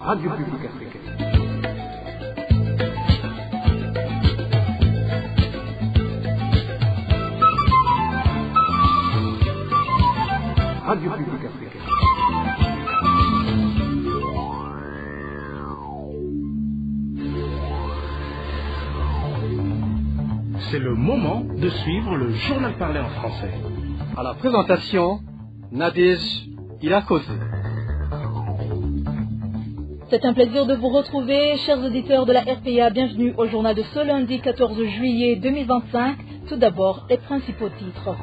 Radio Publique Africaine. Radio Publique Africaine. C'est le moment de suivre le journal parlé en français. À la présentation, Nadège Irakoze. C'est un plaisir de vous retrouver, chers auditeurs de la RPA. Bienvenue au journal de ce lundi 14 juillet 2025. Tout d'abord, les principaux titres.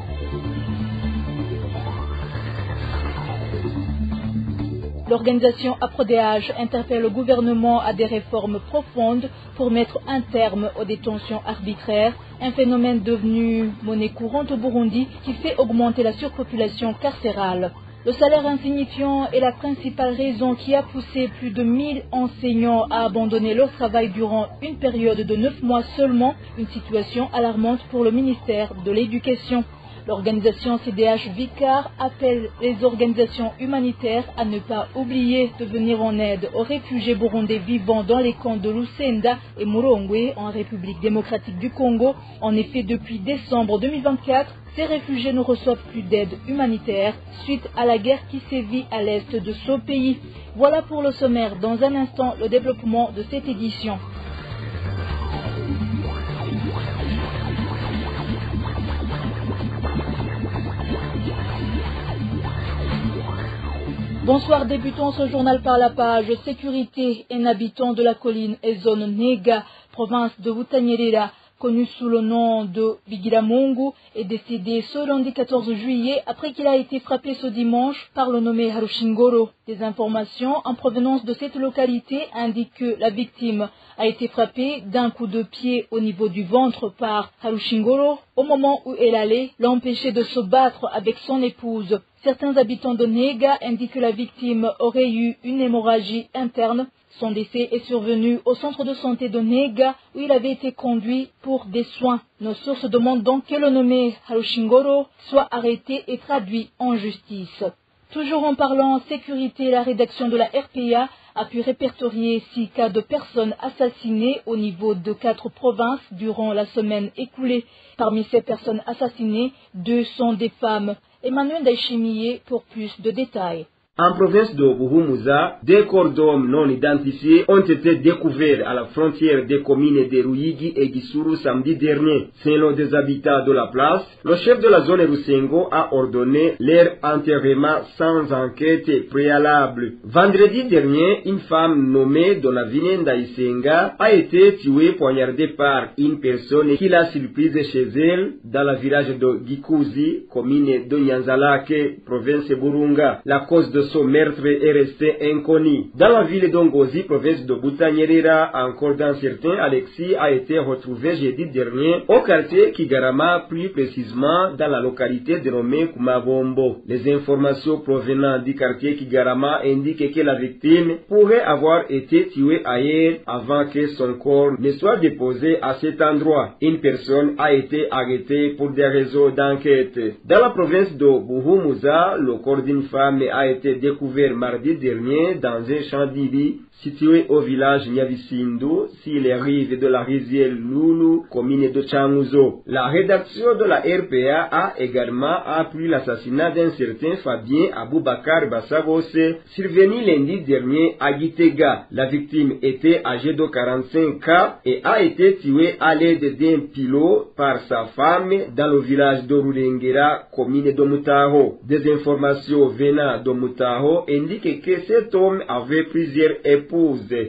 L'organisation APRODH interpelle le gouvernement à des réformes profondes pour mettre un terme aux détentions arbitraires, un phénomène devenu monnaie courante au Burundi qui fait augmenter la surpopulation carcérale. Le salaire insignifiant est la principale raison qui a poussé plus de 1000 enseignants à abandonner leur travail durant une période de 9 mois seulement, une situation alarmante pour le ministère de l'Éducation. L'organisation CDH Vicar appelle les organisations humanitaires à ne pas oublier de venir en aide aux réfugiés burundais vivant dans les camps de Lusenda et Murongwe en République démocratique du Congo. En effet, depuis décembre 2024, ces réfugiés ne reçoivent plus d'aide humanitaire suite à la guerre qui sévit à l'est de ce pays. Voilà pour le sommaire. Dans un instant, le développement de cette édition. Bonsoir, débutons ce journal par la page sécurité. Un habitant de la colline et zone Nega, province de Butanyerera, connu sous le nom de Bigiramungu, est décédé ce lundi 14 juillet après qu'il a été frappé ce dimanche par le nommé Harushingoro. Des informations en provenance de cette localité indiquent que la victime a été frappée d'un coup de pied au niveau du ventre par Harushingoro au moment où elle allait l'empêcher de se battre avec son épouse. Certains habitants de Nega indiquent que la victime aurait eu une hémorragie interne. Son décès est survenu au centre de santé de Nega où il avait été conduit pour des soins. Nos sources demandent donc que le nommé Harushingoro soit arrêté et traduit en justice. Toujours en parlant sécurité, la rédaction de la RPA a pu répertorier 6 cas de personnes assassinées au niveau de 4 provinces durant la semaine écoulée. Parmi ces personnes assassinées, 2 sont des femmes. Emmanuel Daishimiye pour plus de détails. En province de Buhumuza, des corps d'hommes non identifiés ont été découverts à la frontière des communes de Ruyigi et Gisuru samedi dernier. Selon des habitants de la place, le chef de la zone Rusengo a ordonné leur enterrement sans enquête préalable. Vendredi dernier, une femme nommée Donavine Ndaisenga a été tuée poignardée par une personne qui l'a surprise chez elle dans le village de Gikuzi, commune de Nyanzalake, province Burunga. La cause de son meurtre est resté inconnu. Dans la ville d'Ongozi, province de Butanyerera, encore dans certains, Alexis a été retrouvé jeudi dernier au quartier Kigarama, plus précisément dans la localité dénommée Kumabombo. Les informations provenant du quartier Kigarama indiquent que la victime pourrait avoir été tuée ailleurs avant que son corps ne soit déposé à cet endroit. Une personne a été arrêtée pour des raisons d'enquête. Dans la province de Buhumuza, le corps d'une femme a été découvert mardi dernier dans un champ d'Ibi situé au village Nyavisindu, sur les rives de la rivière Lulu, commune de Changuzo. La rédaction de la RPA a également appris l'assassinat d'un certain Fabien Aboubakar Bassabose, survenu lundi dernier à Gitega. La victime était âgée de 45 ans et a été tuée à l'aide d'un pilot par sa femme dans le village de Rurengera, commune de Mutaho. Des informations venant de Mutaho indiquent que cet homme avait plusieurs épouses.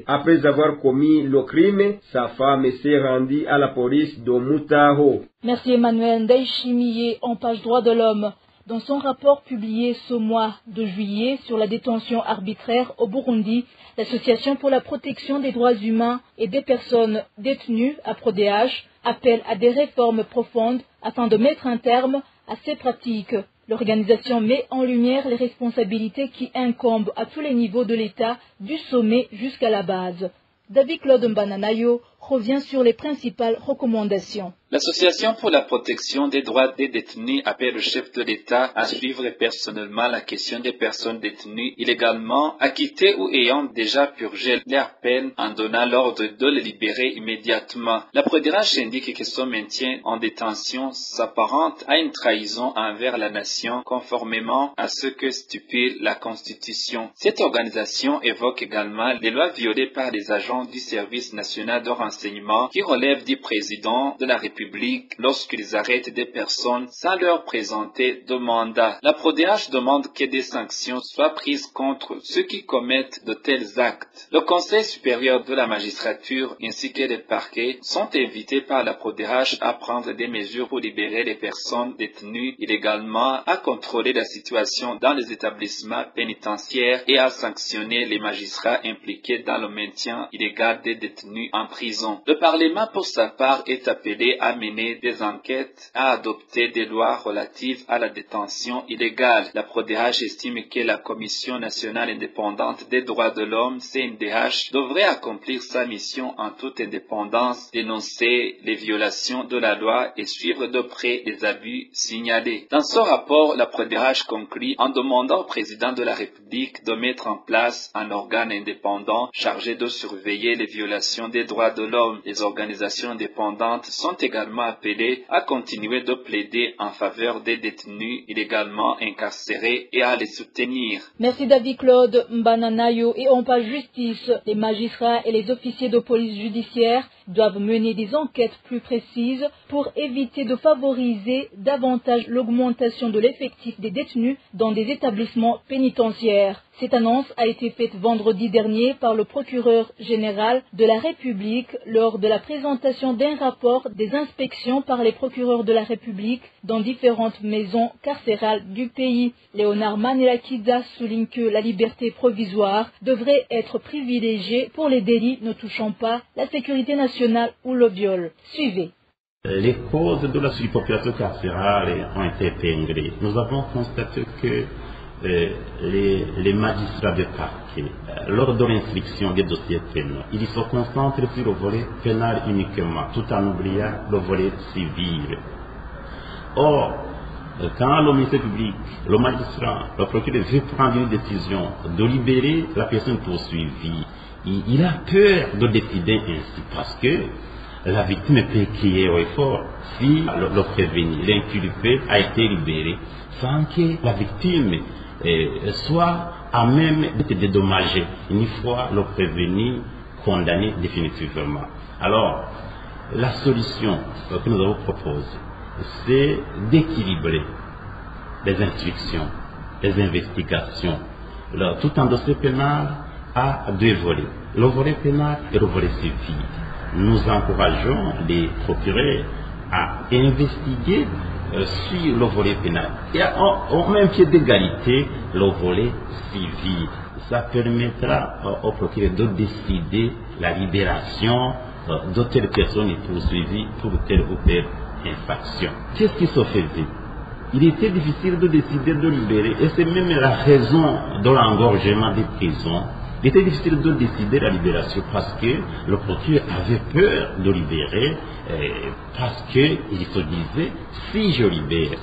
Après avoir commis le crime, sa femme s'est rendue à la police de Mutaho. Merci Emmanuel Daishimiye en page droit de l'homme. Dans son rapport publié ce mois de juillet sur la détention arbitraire au Burundi, l'Association pour la protection des droits humains et des personnes détenues, APRODH, appelle à des réformes profondes afin de mettre un terme à ces pratiques. L'organisation met en lumière les responsabilités qui incombent à tous les niveaux de l'État, du sommet jusqu'à la base. David Claude Mbananayo revient sur les principales recommandations. L'Association pour la protection des droits des détenus appelle le chef de l'État à suivre personnellement la question des personnes détenues illégalement, acquittées ou ayant déjà purgé leur peine en donnant l'ordre de les libérer immédiatement. La PRODIRH indique que son maintien en détention s'apparente à une trahison envers la nation conformément à ce que stipule la Constitution. Cette organisation évoque également les lois violées par les agents du Service national de renseignement qui relèvent du président de la République lorsqu'ils arrêtent des personnes sans leur présenter de mandat. La PRODIRH demande que des sanctions soient prises contre ceux qui commettent de tels actes. Le Conseil supérieur de la magistrature ainsi que les parquets sont invités par la PRODIRH à prendre des mesures pour libérer les personnes détenues illégalement, à contrôler la situation dans les établissements pénitentiaires et à sanctionner les magistrats impliqués dans le maintien illégal des détenus en prison. Le Parlement, pour sa part, est appelé à mener des enquêtes, à adopter des lois relatives à la détention illégale. La PRODIRH estime que la Commission nationale indépendante des droits de l'homme, CNDH, devrait accomplir sa mission en toute indépendance, dénoncer les violations de la loi et suivre de près les abus signalés. Dans son rapport, la PRODIRH conclut en demandant au président de la République de mettre en place un organe indépendant chargé de surveiller les violations des droits de l'homme. Les organisations indépendantes sont également appelés à continuer de plaider en faveur des détenus illégalement incarcérés et à les soutenir. Merci David Claude Mbananayo. Et en page justice, les magistrats et les officiers de police judiciaire doivent mener des enquêtes plus précises pour éviter de favoriser davantage l'augmentation de l'effectif des détenus dans des établissements pénitentiaires. Cette annonce a été faite vendredi dernier par le procureur général de la République lors de la présentation d'un rapport des inspections par les procureurs de la République dans différentes maisons carcérales du pays. Léonard Manelakida souligne que la liberté provisoire devrait être privilégiée pour les délits ne touchant pas la sécurité nationale ou le viol. Suivez. Les causes de la surpopulation carcérale ont été épinglées. Nous avons constaté que les magistrats de parquet, lors de l'instruction des dossiers pénaux, ils se concentrent sur le volet pénal uniquement, tout en oubliant le volet civil. Or, quand le ministère public, le magistrat, le procureur veut prendre une décision de libérer la personne poursuivie, il a peur de décider ainsi parce que la victime peut crier au effort si le prévenu, l'inculpé a été libéré sans que la victime soit à même d'être dédommagée une fois le prévenu condamné définitivement. Alors, la solution que nous avons proposée, c'est d'équilibrer les instructions, les investigations. Alors, tout un dossier pénal a deux volets, le volet pénal et le volet civil. Nous encourageons les procureurs à investiguer sur le volet pénal et au même pied d'égalité le volet civil. Ça permettra au procureur de décider la libération de telle personne poursuivie pour telle ou telle infraction. Qu'est-ce qui se faisait? Il était difficile de décider de libérer et c'est même la raison de l'engorgement des prisons. Il était difficile de décider la libération parce que le procureur avait peur de libérer parce qu'il se disait, si je libère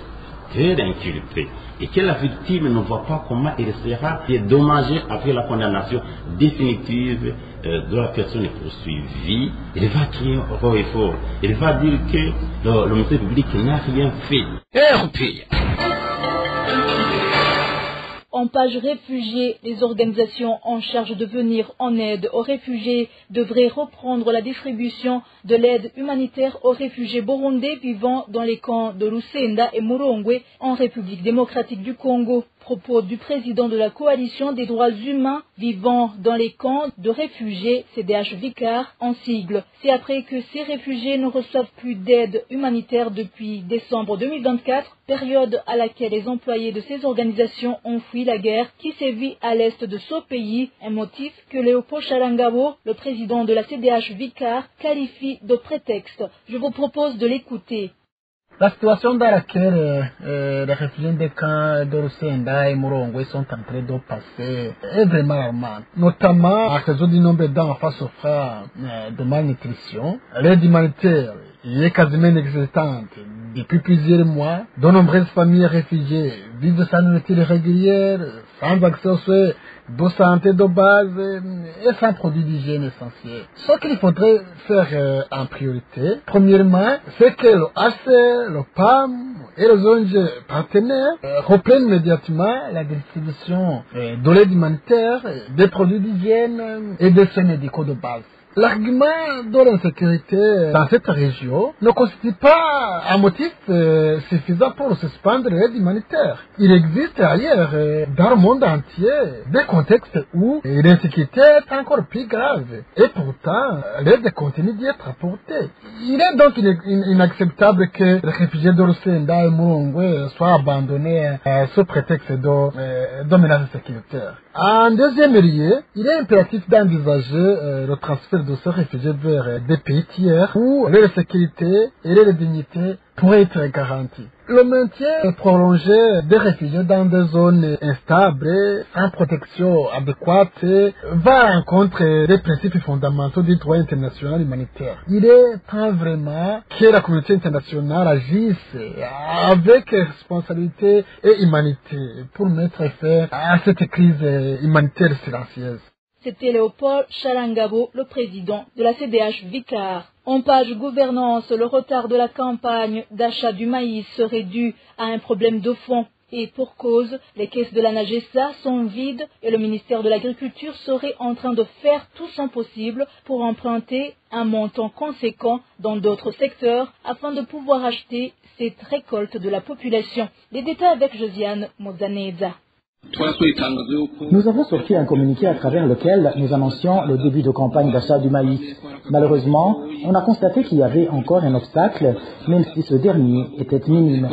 tel inculpé et que la victime ne voit pas comment elle sera dédommagée après la condamnation définitive de la personne poursuivie, il va crier haut et fort. Il va dire que le ministère public n'a rien fait. En page réfugiés, les organisations en charge de venir en aide aux réfugiés devraient reprendre la distribution de l'aide humanitaire aux réfugiés burundais vivant dans les camps de Lusenda et Murongwe en République démocratique du Congo. Propos du président de la coalition des droits humains vivant dans les camps de réfugiés, CDH-Vicar en sigle. C'est après que ces réfugiés ne reçoivent plus d'aide humanitaire depuis décembre 2024, période à laquelle les employés de ces organisations ont fui la guerre qui sévit à l'est de ce pays, un motif que Léopold Charangabo, le président de la CDH-Vicar, qualifie de prétexte. Je vous propose de l'écouter. La situation dans laquelle les réfugiés des camps de Rusenda et Murongwe sont en train de passer est vraiment alarmante, notamment à cause du nombre d'enfants souffrant de malnutrition. L'aide humanitaire est quasiment inexistante depuis plusieurs mois. De nombreuses familles réfugiées vivent sans nourriture régulière, sans accès aux soins de santé de base et sans produits d'hygiène essentiels. Ce qu'il faudrait faire en priorité, premièrement, c'est que le HCR, le PAM et les ONG partenaires reprennent immédiatement la distribution de l'aide humanitaire, des produits d'hygiène et des soins médicaux de base. L'argument de l'insécurité dans cette région ne constitue pas un motif suffisant pour suspendre l'aide humanitaire. Il existe ailleurs, dans le monde entier, des contextes où l'insécurité est encore plus grave. Et pourtant, l'aide continue d'y être apportée. Il est donc inacceptable que les réfugiés de Rusenda et Murongwe soient abandonnés sous prétexte de menaces sécuritaires. En deuxième lieu, il est impératif d'envisager le transfert de ces réfugiés vers des pays tiers où leur sécurité et leur dignité pourraient être garanties. Le maintien prolongé des réfugiés dans des zones instables, sans protection adéquate, va à l'encontre des principes fondamentaux du droit international humanitaire. Il est temps vraiment que la communauté internationale agisse avec responsabilité et humanité pour mettre fin à cette crise humanitaire silencieuse. C'était Léopold Chalangabo, le président de la CDH Vicar. En page gouvernance, le retard de la campagne d'achat du maïs serait dû à un problème de fond. Et pour cause, les caisses de la NAGESA sont vides et le ministère de l'Agriculture serait en train de faire tout son possible pour emprunter un montant conséquent dans d'autres secteurs afin de pouvoir acheter cette récolte de la population. Les détails avec Josiane Mozaneza. Nous avons sorti un communiqué à travers lequel nous annoncions le début de campagne d'achat du maïs. Malheureusement, on a constaté qu'il y avait encore un obstacle, même si ce dernier était minime.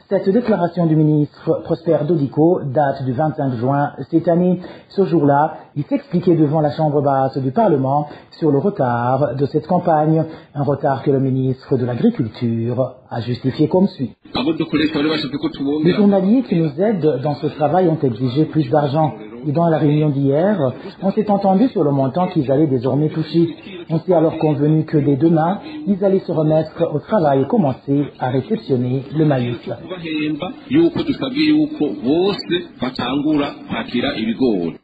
Cette déclaration du ministre Prosper Dodico date du 25 juin cette année. Ce jour-là, il s'expliquait devant la Chambre basse du Parlement sur le retard de cette campagne, un retard que le ministre de l'Agriculture a justifié comme suit. Les journaliers qui nous aident dans ce travail ont exigé plus d'argent. Et dans la réunion d'hier, on s'est entendu sur le montant qu'ils allaient désormais toucher. On s'est alors convenu que dès demain, ils allaient se remettre au travail et commencer à réceptionner le maïs.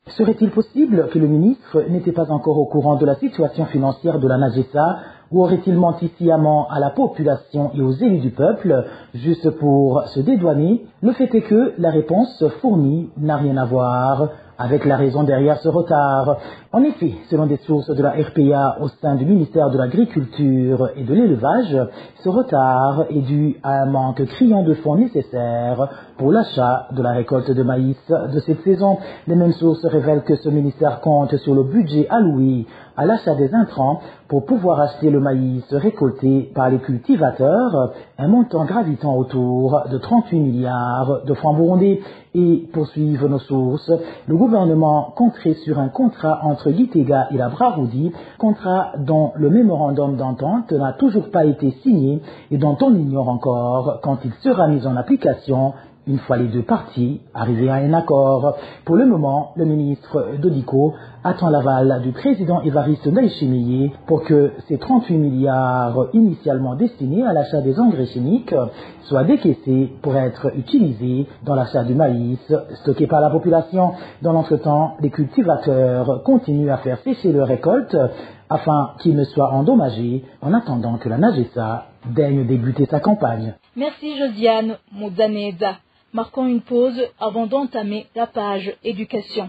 Serait-il possible que le ministre n'était pas encore au courant de la situation financière de la NAGESA, ou aurait-il menti sciemment à la population et aux élus du peuple, juste pour se dédouaner? Le fait est que la réponse fournie n'a rien à voir avec la raison derrière ce retard. En effet, selon des sources de la RPA au sein du ministère de l'Agriculture et de l'Élevage, ce retard est dû à un manque criant de fonds nécessaires pour l'achat de la récolte de maïs de cette saison. Les mêmes sources révèlent que ce ministère compte sur le budget alloué à l'achat des intrants pour pouvoir acheter le maïs récolté par les cultivateurs, un montant gravitant autour de 38 milliards de francs burundais. Et poursuivent nos sources, le gouvernement compterait sur un contrat entre Gitega et la Braroudi, contrat dont le mémorandum d'entente n'a toujours pas été signé et dont on ignore encore quand il sera mis en application une fois les deux parties arrivées à un accord. Pour le moment, le ministre Dodico attend l'aval du président Évariste Ndayishimiye pour que ces 38 milliards initialement destinés à l'achat des engrais chimiques soient décaissés pour être utilisés dans l'achat du maïs stocké par la population. Dans l'entretemps, les cultivateurs continuent à faire sécher leurs récoltes afin qu'ils ne soient endommagés en attendant que la NAGESA daigne débuter sa campagne. Merci Josiane Mozaneza. Marquons une pause avant d'entamer la page éducation.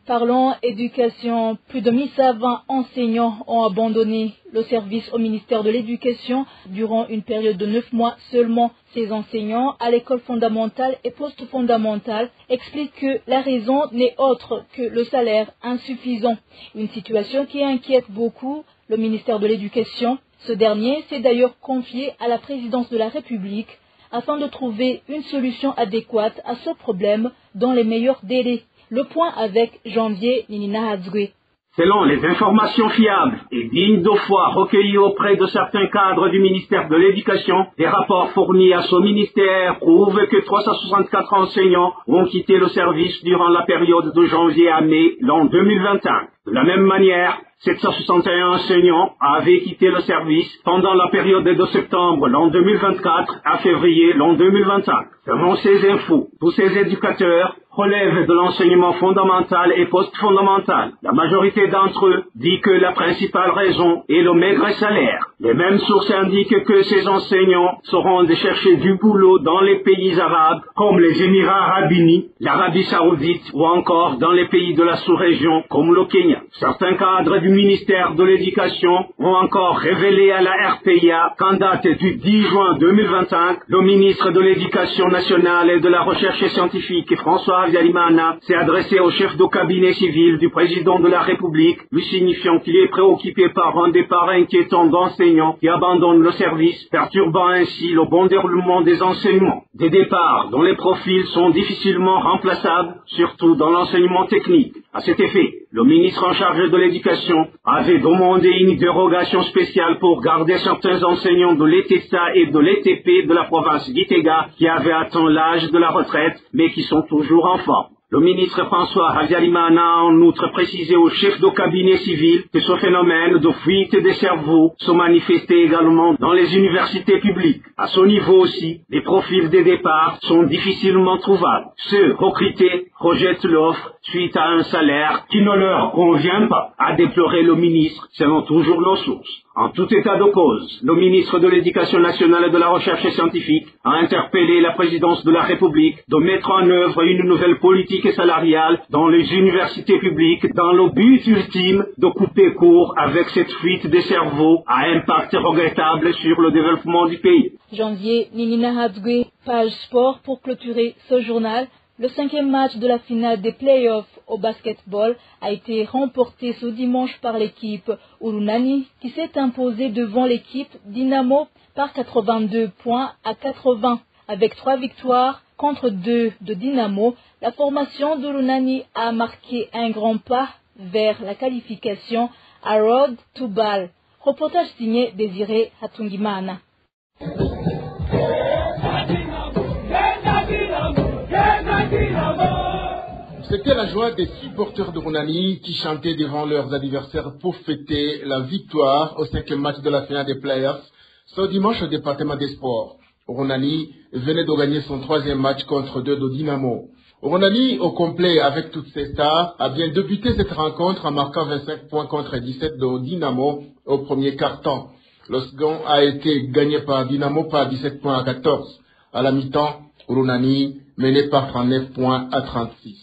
Parlons éducation. Plus de 1120 enseignants ont abandonné le service au ministère de l'Éducation durant une période de 9 mois seulement. Ces enseignants à l'école fondamentale et post-fondamentale expliquent que la raison n'est autre que le salaire insuffisant. Une situation qui inquiète beaucoup le ministère de l'Éducation. Ce dernier s'est d'ailleurs confié à la présidence de la République afin de trouver une solution adéquate à ce problème dans les meilleurs délais. Le point avec Janvier Ninina Hadzwe. Selon les informations fiables et dignes de foi recueillies auprès de certains cadres du ministère de l'Éducation, des rapports fournis à ce ministère prouvent que 364 enseignants ont quitté le service durant la période de janvier à mai l'an 2021. De la même manière, 761 enseignants avaient quitté le service pendant la période de septembre l'an 2024 à février l'an 2025. Selon ces infos, tous ces éducateurs relèvent de l'enseignement fondamental et post-fondamental. La majorité d'entre eux dit que la principale raison est le maigre salaire. Les mêmes sources indiquent que ces enseignants seront de chercher du boulot dans les pays arabes comme les Émirats arabes unis, l'Arabie saoudite ou encore dans les pays de la sous-région comme le Kenya. Certains cadres du ministère de l'Éducation ont encore révélé à la RPIA qu'en date du 10 juin 2025, le ministre de l'Éducation nationale et de la Recherche scientifique François Habyalimana s'est adressé au chef de cabinet civil du président de la République, lui signifiant qu'il est préoccupé par un départ inquiétant d'enseignants qui abandonnent le service, perturbant ainsi le bon déroulement des enseignements. Des départs dont les profils sont difficilement remplaçables, surtout dans l'enseignement technique. À cet effet, le ministre en charge de l'Éducation avait demandé une dérogation spéciale pour garder certains enseignants de l'ETSA et de l'ETP de la province d'Itega qui avaient atteint l'âge de la retraite mais qui sont toujours en forme. Le ministre François Habyalimana a en outre précisé au chef de cabinet civil que ce phénomène de fuite des cerveaux se manifestait également dans les universités publiques. À ce niveau aussi, les profils des départs sont difficilement trouvables. Ceux recrutés rejettent l'offre suite à un salaire qui ne leur convient pas, a déploré le ministre selon toujours nos sources. En tout état de cause, le ministre de l'Éducation nationale et de la Recherche scientifique a interpellé la présidence de la République de mettre en œuvre une nouvelle politique salariale dans les universités publiques dans le but ultime de couper court avec cette fuite des cerveaux à impact regrettable sur le développement du pays. Janvier, Ninina Hadoué, page sport pour clôturer ce journal. Le 5e match de la finale des playoffs au basketball a été remporté ce dimanche par l'équipe Urunani qui s'est imposée devant l'équipe Dynamo par 82 points à 80. Avec 3 victoires contre 2 de Dynamo, la formation d'Urunani a marqué un grand pas vers la qualification à Road to Ball. Reportage signé Désiré Hatungimana. C'était la joie des supporters de Urunani qui chantaient devant leurs adversaires pour fêter la victoire au 5e match de la finale des playoffs ce dimanche au département des sports. Urunani venait de gagner son 3e match contre 2 de Dynamo. Urunani, au complet avec toutes ses stars, a bien débuté cette rencontre en marquant 25 points contre 17 de Dynamo au premier quart-temps. Le second a été gagné par Dynamo par 17 points à 14. À la mi-temps, Urunani menait par 39 points à 36.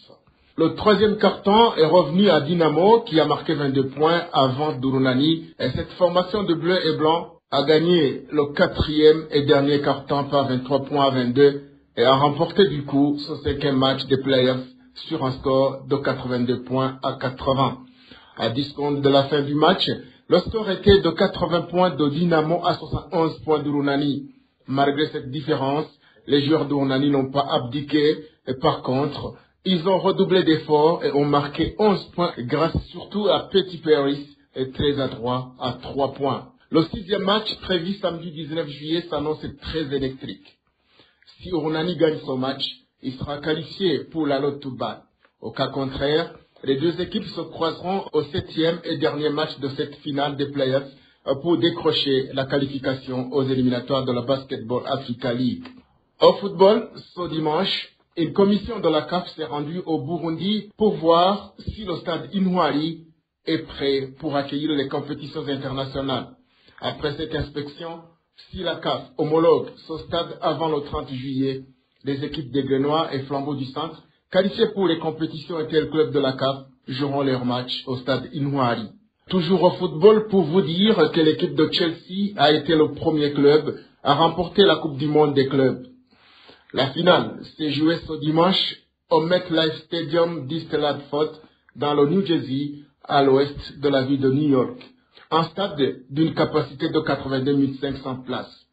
Le 3e quart-temps est revenu à Dynamo qui a marqué 22 points avant d'Urunani et cette formation de bleu et blanc a gagné le 4e et dernier quart-temps par 23 points à 22 et a remporté du coup ce 5e match des playoffs sur un score de 82 points à 80. À 10 secondes de la fin du match, le score était de 80 points de Dynamo à 71 points d'Urunani. Malgré cette différence, les joueurs d'Urunani n'ont pas abdiqué et par contre, ils ont redoublé d'efforts et ont marqué 11 points grâce surtout à Petit Paris et très adroit à 3 points. Le 6e match prévu samedi 19 juillet s'annonce très électrique. Si Urunani gagne son match, il sera qualifié pour la Road to Ball. Au cas contraire, les deux équipes se croiseront au 7e et dernier match de cette finale des playoffs pour décrocher la qualification aux éliminatoires de la Basketball Africa League. Au football, ce dimanche, une commission de la CAF s'est rendue au Burundi pour voir si le stade Intwari est prêt pour accueillir les compétitions internationales. Après cette inspection, si la CAF homologue ce stade avant le 30 juillet, les équipes des Grenouilles et Flambeaux du Centre, qualifiées pour les compétitions interclubs de la CAF, joueront leur match au stade Intwari. Toujours au football, pour vous dire que l'équipe de Chelsea a été le premier club à remporter la Coupe du Monde des clubs. La finale s'est jouée ce dimanche au MetLife Stadium d'East Ladford dans le New Jersey, à l'ouest de la ville de New York. Un stade d'une capacité de 82 500 places.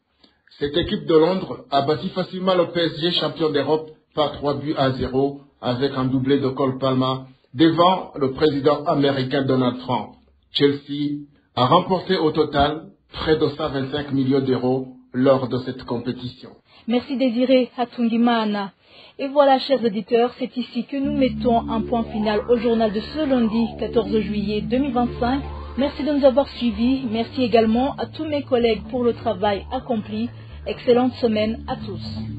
Cette équipe de Londres a battu facilement le PSG champion d'Europe par 3 buts à 0 avec un doublé de Cole Palmer, devant le président américain Donald Trump. Chelsea a remporté au total près de 125 millions d'euros lors de cette compétition. Merci Désiré Hatungimana. Et voilà, chers auditeurs, c'est ici que nous mettons un point final au journal de ce lundi 14 juillet 2025. Merci de nous avoir suivis. Merci également à tous mes collègues pour le travail accompli. Excellente semaine à tous.